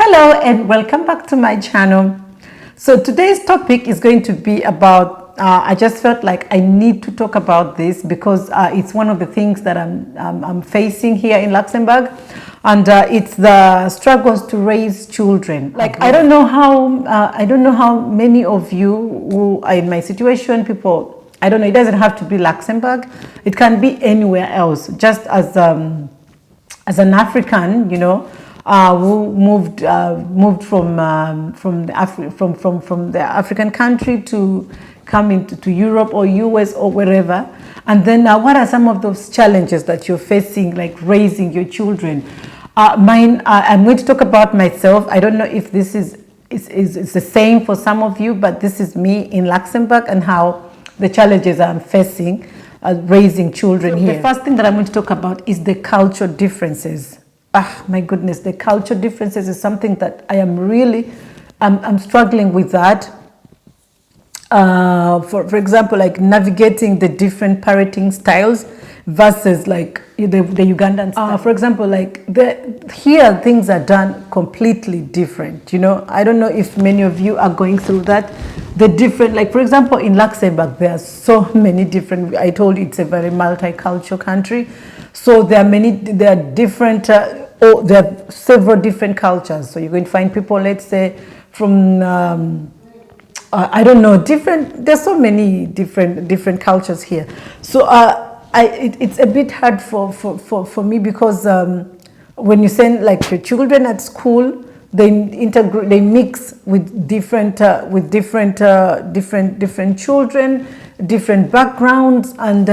Hello and welcome back to my channel. So today's topic is going to be about, I just felt like I need to talk about this because it's one of the things that I'm facing here in Luxembourg, and it's the struggles to raise children. Like I don't know how many of you who are in my situation, people, I don't know, it doesn't have to be Luxembourg, it can be anywhere else. Just as an African, you know, who moved from the African country to come into Europe or US or wherever, and then what are some of those challenges that you're facing, like raising your children? I'm going to talk about myself. I don't know if this is the same for some of you, but this is me in Luxembourg and how the challenges I'm facing raising children here. The first thing that I'm going to talk about is the cultural differences. My goodness, the culture differences is something that I am really, I'm struggling with that. For example, like navigating the different parenting styles versus like the Ugandan style. For example, like here things are done completely different. You know, I don't know if many of you are going through that. The different, like for example, in Luxembourg, there are so many different, I told you it's a very multicultural country. So there are different, there are several different cultures. So you're going to find people, let's say, from, I don't know, there's so many different cultures here. So it's a bit hard for me because when you send like your children at school, they mix with different children, different backgrounds, and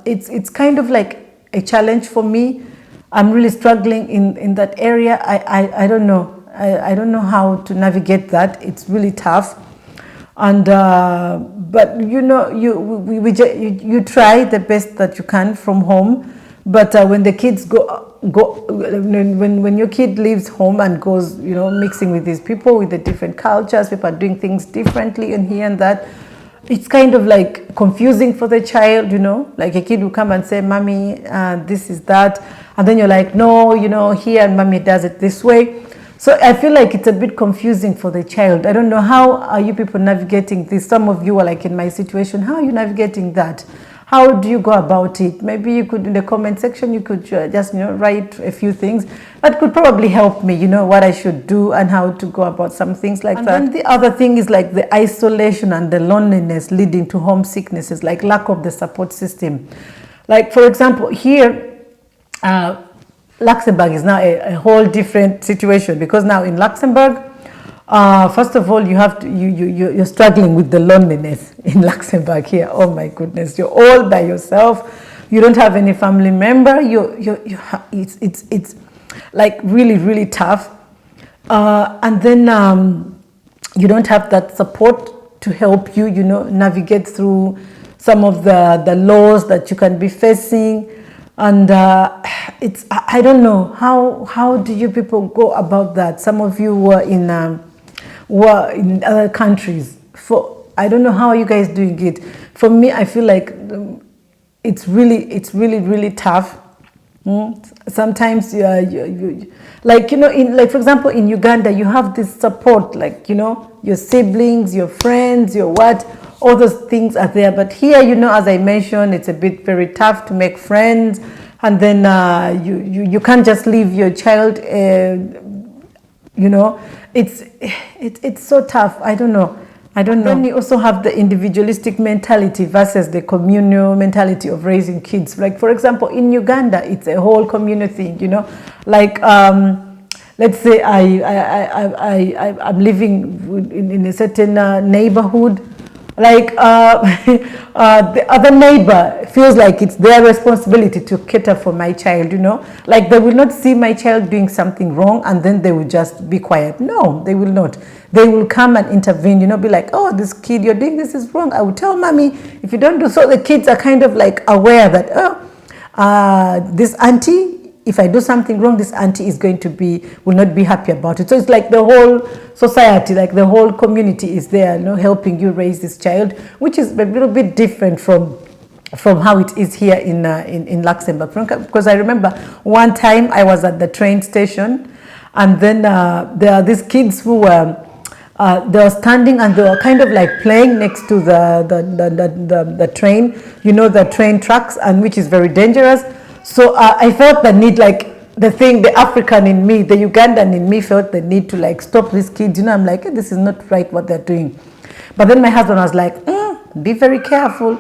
it's kind of like a challenge for me. I'm really struggling in that area. I don't know. I don't know how to navigate that. It's really tough. And but you know, you try the best that you can from home. But when the kids when your kid leaves home and goes, you know, mixing with these people with the different cultures, people are doing things differently and here and that, it's kind of like confusing for the child, you know, like a kid will come and say, Mommy, this is that. And then you're like, no, you know, here and Mommy does it this way. So I feel like it's a bit confusing for the child. I don't know, how are you people navigating this? Some of you are like in my situation. How are you navigating that? How do you go about it? Maybe you could, in the comment section, you could just, you know, write a few things that could probably help me, you know, what I should do and how to go about some things like that. And then the other thing is like the isolation and the loneliness leading to homesicknesses, like lack of the support system. Like, for example, here, Luxembourg is now a whole different situation, because now in Luxembourg, first of all, you're struggling with the loneliness in Luxembourg here. Oh my goodness, you're all by yourself. You don't have any family member. It's like really tough. And then you don't have that support to help you, you know, navigate through some of the laws that you can be facing. And I don't know, how do you people go about that? Some of you were in other countries. I don't know how you guys doing it. For me, I feel like it's really tough. Sometimes like, you know, like for example in Uganda, you have this support, like, you know, your siblings, your friends, your what, all those things are there. But here, you know, as I mentioned, it's a bit very tough to make friends, and then you can't just leave your child. You know, it's so tough. I don't know. Then you also have the individualistic mentality versus the communal mentality of raising kids. Like for example, in Uganda, it's a whole communal thing. You know, like let's say I'm living in a certain neighborhood. Like the other neighbor feels like it's their responsibility to cater for my child, you know, like they will not see my child doing something wrong and then they will just be quiet. No, they will not. They will come and intervene, you know, be like, oh, this kid, you're doing this is wrong. I will tell Mommy if you don't do so. The kids are kind of like aware that, this auntie, if I do something wrong, this auntie will not be happy about it. So it's like the whole society, like the whole community is there, you know, helping you raise this child, which is a little bit different from how it is here in Luxembourg. Because I remember one time I was at the train station And then there are these kids who were they were standing and they were kind of like playing next to the train, you know, the train tracks, and which is very dangerous. So I felt the need, like the African in me, the Ugandan in me felt the need to like stop these kids. You know, I'm like, hey, this is not right what they're doing. But then my husband was like, be very careful.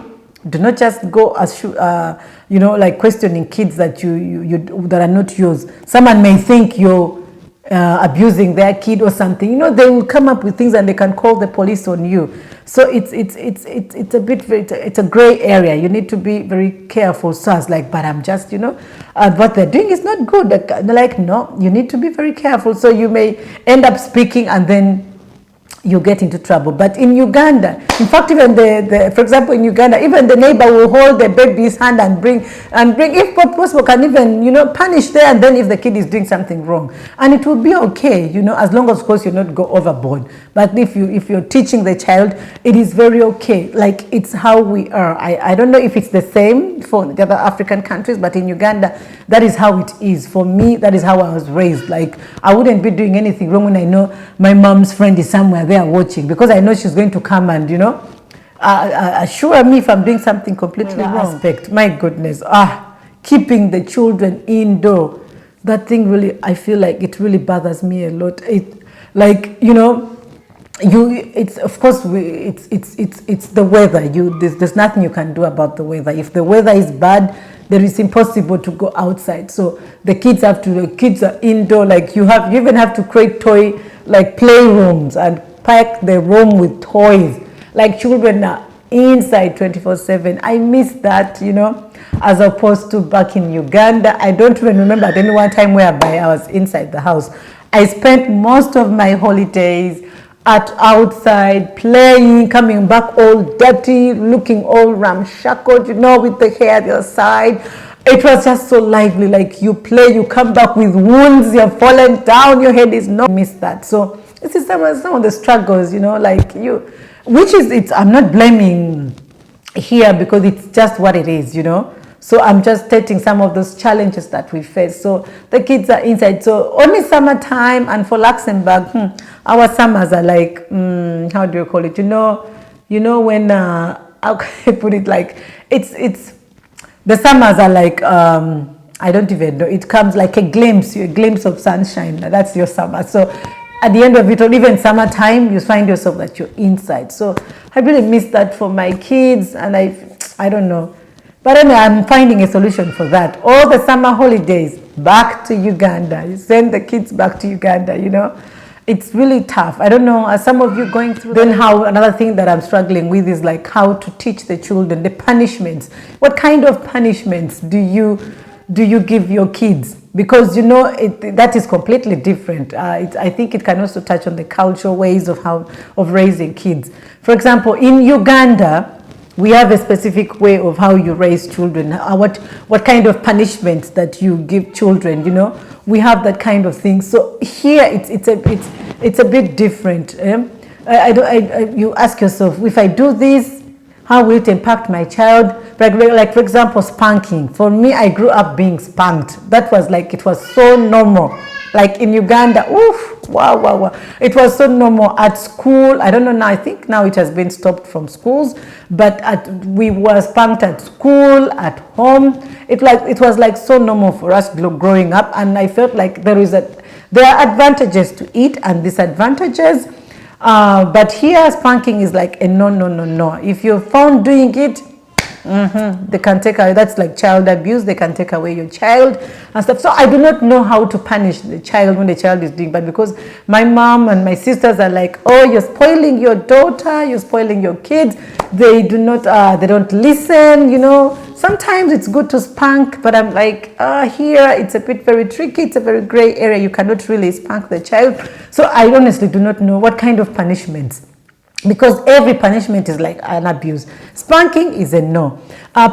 Do not just go as you know, like questioning kids that that are not yours. Someone may think you're abusing their kid or something. You know, they will come up with things and they can call the police on you. So it's a bit, it's a gray area. You need to be very careful. So I was like, but I'm just, you know, what they're doing is not good. They're like, no, you need to be very careful. So you may end up speaking and then you get into trouble. But in Uganda, in fact, even for example, in Uganda, even the neighbor will hold the baby's hand and bring, if possible, can even, you know, punish there, and then if the kid is doing something wrong, and it will be okay, you know, as long as, of course, you not go overboard. But if you're teaching the child, it is very okay. Like, it's how we are. I don't know if it's the same for the other African countries, but in Uganda, that is how it is. For me, that is how I was raised. Like, I wouldn't be doing anything wrong when I know my mom's friend is somewhere there watching, because I know she's going to come and, you know, assure me if I'm doing something completely wrong. My goodness, keeping the children indoor, that thing really, I feel like it really bothers me a lot. It, like, you know, it's of course it's the weather. There's nothing you can do about the weather. If the weather is bad, then it's impossible to go outside. So the kids are indoor. Like, you even have to create toy, like, playrooms, and pack the room with toys. Like, children are inside 24/7. I miss that, you know, as opposed to back in Uganda. I don't even remember at any one time whereby I was inside the house. I spent most of my holidays outside playing, coming back all dirty, looking all ramshackled, you know, with the hair the other side. It was just so lively. Like, you play, you come back with wounds, you're fallen down, your head is not. I miss that. So this is some of the struggles, you know, like I'm not blaming here, because it's just what it is, you know. So I'm just stating some of those challenges that we face. So the kids are inside. So only summertime, and for Luxembourg, our summers are like, how do you call it? You know when, how can I put it? Like, it's the summers are like, I don't even know. It comes like a glimpse of sunshine. That's your summer. So at the end of it, or even summertime, you find yourself that you're inside. So I really miss that for my kids, and I don't know. But anyway, I'm finding a solution for that. All the summer holidays, back to Uganda. You send the kids back to Uganda, you know. It's really tough. I don't know, are some of you going through that? Then another thing that I'm struggling with is like how to teach the children, the punishments. What kind of punishments do you give your kids? Because, you know, that is completely different. I think it can also touch on the cultural ways of raising kids. For example, in Uganda, we have a specific way of how you raise children, what kind of punishments that you give children, you know. We have that kind of thing. So here it's a bit different. You ask yourself, if I do this, how will it impact my child? Like, for example, spanking. For me, I grew up being spanked. That was like, it was so normal. Like in Uganda, oof, wow. It was so normal at school. I don't know now, I think now it has been stopped from schools, but we were spanked at school, at home. It was like so normal for us growing up, and I felt like there are advantages to it and disadvantages. But here, spanking is like a no. If you're found doing it, they can take away. That's like child abuse. They can take away your child and stuff. So I do not know how to punish the child when the child is doing, but because my mom and my sisters are like, oh, you're spoiling your daughter, you're spoiling your kids. They don't listen, you know. Sometimes it's good to spank, but I'm like, here it's a bit very tricky. It's a very gray area. You cannot really spank the child. So I honestly do not know what kind of punishments, because every punishment is like an abuse. Spanking is a no.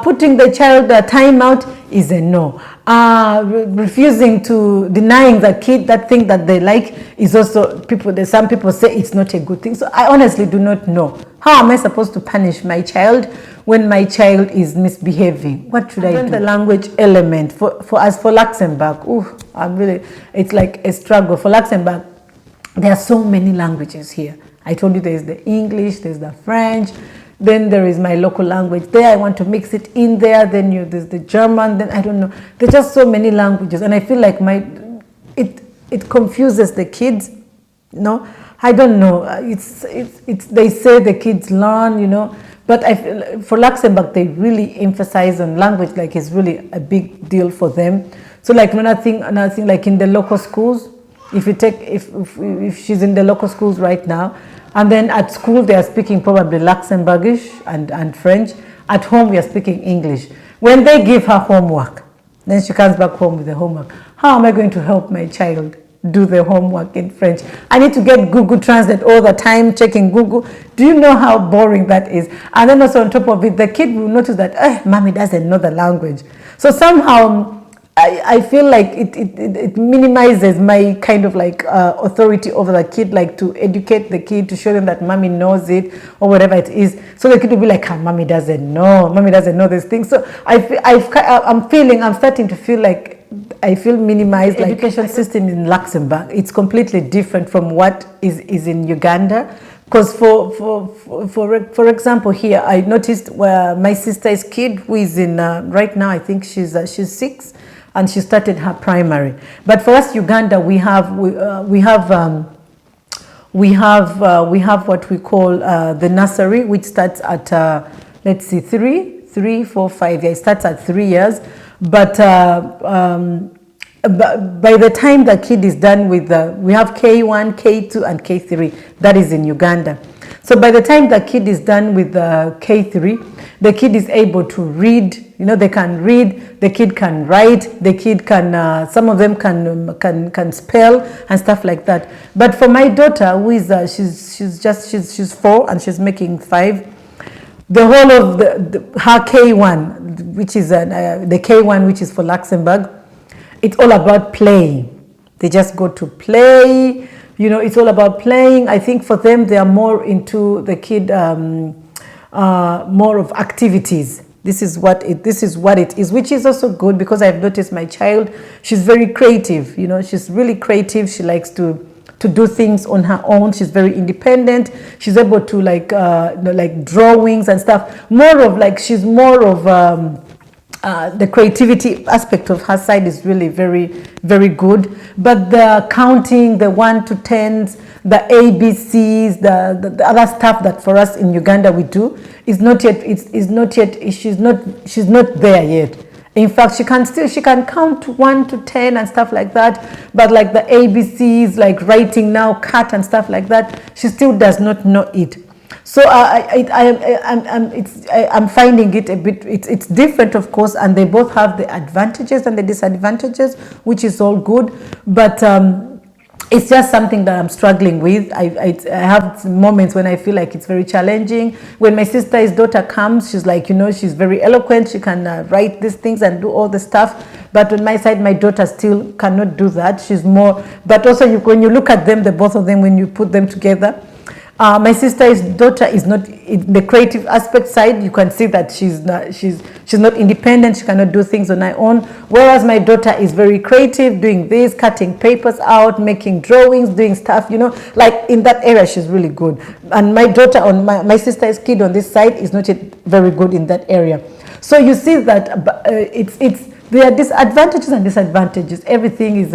Putting the child a timeout is a no. refusing to, denying the kid that thing that they like is also, some people say it's not a good thing. So I honestly do not know. How am I supposed to punish my child when my child is misbehaving? What should I do? The language element for Luxembourg, it's like a struggle. For Luxembourg, there are so many languages here. I told you there's the English, there's the French, then there is my local language. There I want to mix it in there. Then there's the German. Then I don't know. There's just so many languages, and I feel like it confuses the kids. No, I don't know. They say the kids learn, but I feel for Luxembourg they really emphasize on language. Like it's really a big deal for them. So like another thing, like in the local schools, if she's in the local schools right now. And then at school, they are speaking probably Luxembourgish and French. At home, we are speaking English. When they give her homework, then she comes back home with the homework. How am I going to help my child do the homework in French? I need to get Google Translate all the time, checking Google. Do you know how boring that is? And then also on top of it, the kid will notice that, mommy doesn't know the language. So somehow, I feel like it minimizes my kind of like authority over the kid, like to educate the kid, to show them that mommy knows it or whatever it is. So the kid will be like, mommy doesn't know this thing. So I'm starting to feel like I feel minimized. Like education system in Luxembourg, it's completely different from what is in Uganda. Because for example, here I noticed where my sister's kid, who is in right now, I think she's 6. And she started her primary. But for us, Uganda, we have what we call the nursery, which starts at 3, 4, 5 years. It starts at 3 years, but by the time the kid is done with we have K1, K2, and K3. That is in Uganda. So by the time the kid is done with K3, the kid is able to read. They can read. The kid can write. The kid can. Some of them can spell and stuff like that. But for my daughter, who is she's 4 and she's making 5. The whole of her K1, which is the K1, which is for Luxembourg, it's all about playing. They just go to play. It's all about playing. I think for them, they are more into the kid, more of activities. This is what it is, which is also good because I've noticed my child, she's very creative. She's really creative. She likes to do things on her own. She's very independent. She's able to like drawings and stuff. She's more of the creativity aspect of her side is really very, very good. But the counting, the 1 to 10s, the ABCs, the other stuff that for us in Uganda we do is not yet. She's not there yet. In fact, she can count 1 to 10 and stuff like that. But like the ABCs, like writing now, cut and stuff like that, she still does not know it. So I'm finding it a bit. It's different, of course, and they both have the advantages and the disadvantages, which is all good. But it's just something that I'm struggling with. I have moments when I feel like it's very challenging. When my sister's daughter comes, she's like, she's very eloquent. She can write these things and do all the stuff. But on my side, my daughter still cannot do that. She's more. But also, when you look at them, the both of them, when you put them together. My sister's daughter is not in the creative aspect side. You can see that she's not independent. She cannot do things on her own. Whereas my daughter is very creative, doing this, cutting papers out, making drawings, doing stuff. Like in that area, she's really good. And my daughter my sister's kid on this side is not yet very good in that area. So you see that there are disadvantages and disadvantages. Everything is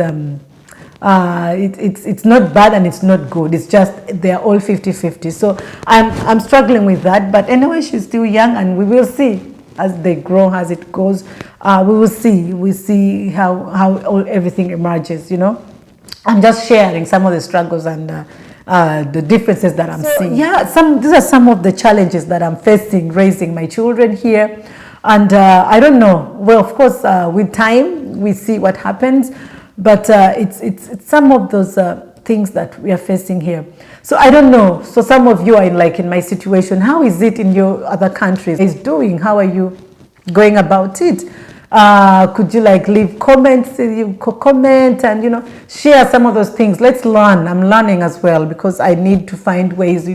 it's not bad and it's not good. It's just they're all 50-50. So I'm struggling with that. But anyway, she's still young, and we will see as they grow, as it goes. We will see. We see how everything emerges. I'm just sharing some of the struggles and the differences that I'm seeing. Yeah, these are some of the challenges that I'm facing raising my children here. And I don't know. Well, of course, with time we see what happens. But it's some of those things that we are facing here. So I don't know. So some of you are in my situation. How is it in your other countries? How are you going about it? Could you like leave comments? You comment and share some of those things. Let's learn. I'm learning as well because I need to find ways.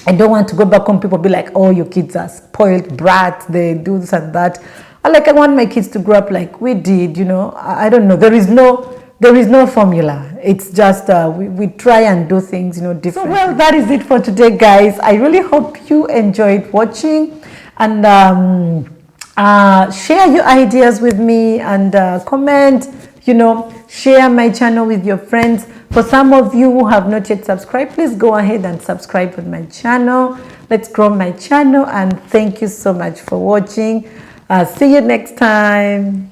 I don't want to go back home. People be like, "Oh, your kids are spoiled brats. They do this and that." I want my kids to grow up like we did. I don't know. There is no formula. It's just we try and do things different. So well, that is it for today, guys. I really hope you enjoyed watching and share your ideas with me and comment. Share my channel with your friends. For some of you who have not yet subscribed, please go ahead and subscribe to my channel. Let's grow my channel, and thank you so much for watching. See you next time.